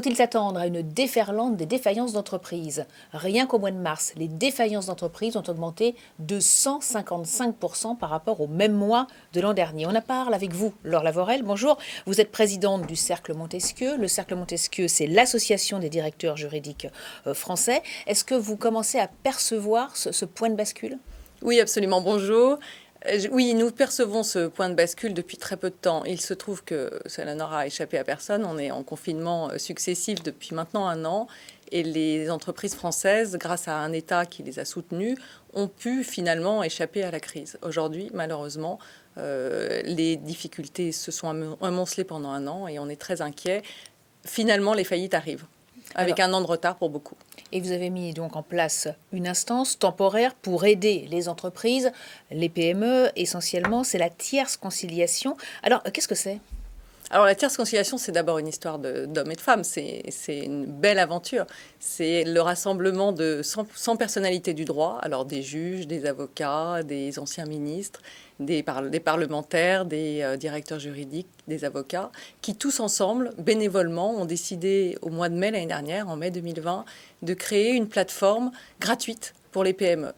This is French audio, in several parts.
Faut-il s'attendre à une déferlante des défaillances d'entreprises? Rien qu'au mois de mars, les défaillances d'entreprises ont augmenté de 155% par rapport au même mois de l'an dernier. On en parle avec vous, Laure Lavorel. Bonjour, vous êtes présidente du Cercle Montesquieu. Le Cercle Montesquieu, c'est l'association des directeurs juridiques français. Est-ce que vous commencez à percevoir ce point de bascule? Oui, absolument. Bonjour. Oui, nous percevons ce point de bascule depuis très peu de temps. Il se trouve que cela n'aura échappé à personne. On est en confinement successif depuis maintenant un an. Et les entreprises françaises, grâce à un État qui les a soutenues, ont pu finalement échapper à la crise. Aujourd'hui, malheureusement, les difficultés se sont amoncelées pendant un an et on est très inquiets. Finalement, les faillites arrivent, avec un an de retard pour beaucoup. Et vous avez mis donc en place une instance temporaire pour aider les entreprises, les PME essentiellement, c'est la tierce conciliation. Alors, qu'est-ce que c'est ? Alors la tierce conciliation, c'est d'abord une histoire d'hommes et de femmes, c'est une belle aventure. C'est le rassemblement de 100 personnalités du droit, alors des juges, des avocats, des anciens ministres, des parlementaires, des directeurs juridiques, des avocats, qui tous ensemble, bénévolement, ont décidé au mois de mai l'année dernière, en mai 2020, de créer une plateforme gratuite pour les PME.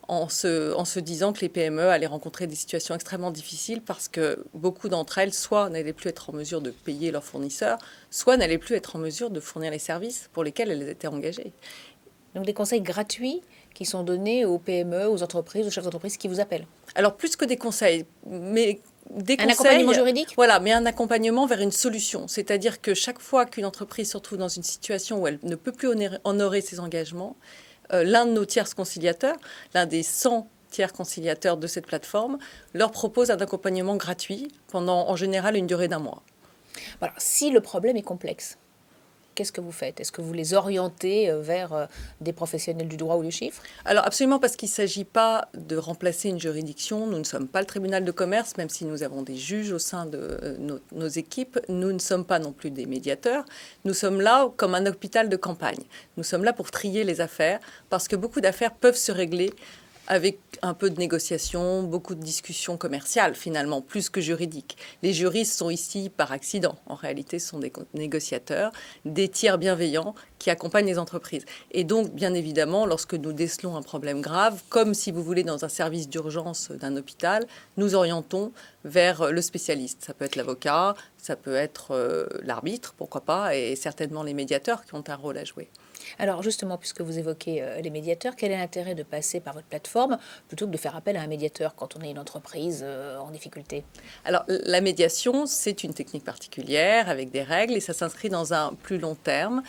En se disant que les PME allaient rencontrer des situations extrêmement difficiles parce que beaucoup d'entre elles, soit n'allaient plus être en mesure de payer leurs fournisseurs, soit n'allaient plus être en mesure de fournir les services pour lesquels elles étaient engagées. Donc des conseils gratuits qui sont donnés aux PME, aux entreprises, aux chefs d'entreprise qui vous appellent. Alors plus que des conseils, mais des conseils, accompagnement juridique ? Voilà, mais un accompagnement vers une solution. C'est-à-dire que chaque fois qu'une entreprise se retrouve dans une situation où elle ne peut plus honorer ses engagements, l'un de nos tiers conciliateurs, l'un des 100 tiers conciliateurs de cette plateforme, leur propose un accompagnement gratuit pendant, en général, une durée d'un mois. Alors, si le problème est complexe, qu'est-ce que vous faites? Est-ce que vous les orientez vers des professionnels du droit ou du chiffre? Alors absolument, parce qu'il ne s'agit pas de remplacer une juridiction. Nous ne sommes pas le tribunal de commerce, même si nous avons des juges au sein de nos équipes. Nous ne sommes pas non plus des médiateurs. Nous sommes là comme un hôpital de campagne. Nous sommes là pour trier les affaires, parce que beaucoup d'affaires peuvent se régler avec un peu de négociation, beaucoup de discussions commerciales finalement, plus que juridiques. Les juristes sont ici par accident. En réalité, ce sont des négociateurs, des tiers bienveillants qui accompagnent les entreprises. Et donc, bien évidemment, lorsque nous décelons un problème grave, comme si vous voulez dans un service d'urgence d'un hôpital, nous orientons vers le spécialiste. Ça peut être l'avocat, ça peut être l'arbitre, pourquoi pas, et certainement les médiateurs qui ont un rôle à jouer. Alors justement, puisque vous évoquez les médiateurs, quel est l'intérêt de passer par votre plateforme plutôt que de faire appel à un médiateur quand on est une entreprise en difficulté? Alors la médiation, c'est une technique particulière avec des règles et ça s'inscrit dans un plus long terme.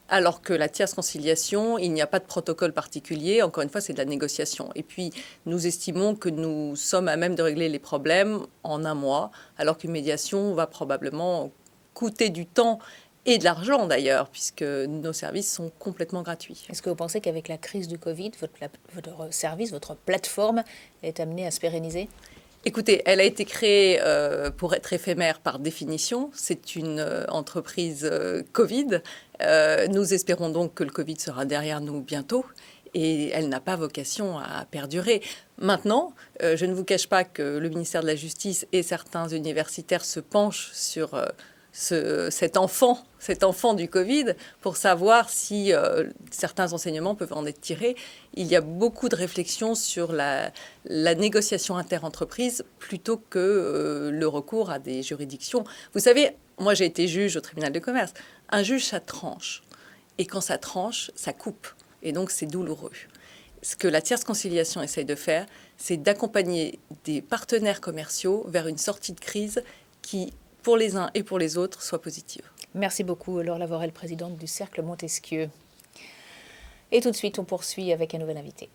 Alors que la tierce conciliation, il n'y a pas de protocole particulier. Encore une fois, c'est de la négociation. Et puis, nous estimons que nous sommes à même de régler les problèmes en un mois, alors qu'une médiation va probablement coûter du temps et de l'argent d'ailleurs, puisque nos services sont complètement gratuits. Est-ce que vous pensez qu'avec la crise du Covid, votre service, votre plateforme est amenée à se pérenniser ? Écoutez, elle a été créée pour être éphémère par définition. C'est une entreprise Covid. Nous espérons donc que le Covid sera derrière nous bientôt. Et elle n'a pas vocation à perdurer. Maintenant, je ne vous cache pas que le ministère de la Justice et certains universitaires se penchent sur cet enfant du Covid pour savoir si certains enseignements peuvent en être tirés. Il y a beaucoup de réflexions sur la négociation inter-entreprise plutôt que le recours à des juridictions. Vous savez, moi j'ai été juge au tribunal de commerce. Un juge, ça tranche. Et quand ça tranche, ça coupe. Et donc c'est douloureux. Ce que la tierce conciliation essaye de faire, c'est d'accompagner des partenaires commerciaux vers une sortie de crise qui, pour les uns et pour les autres, soit positive. Merci beaucoup, Laure Lavorel, présidente du Cercle Montesquieu. Et tout de suite, on poursuit avec un nouvel invité.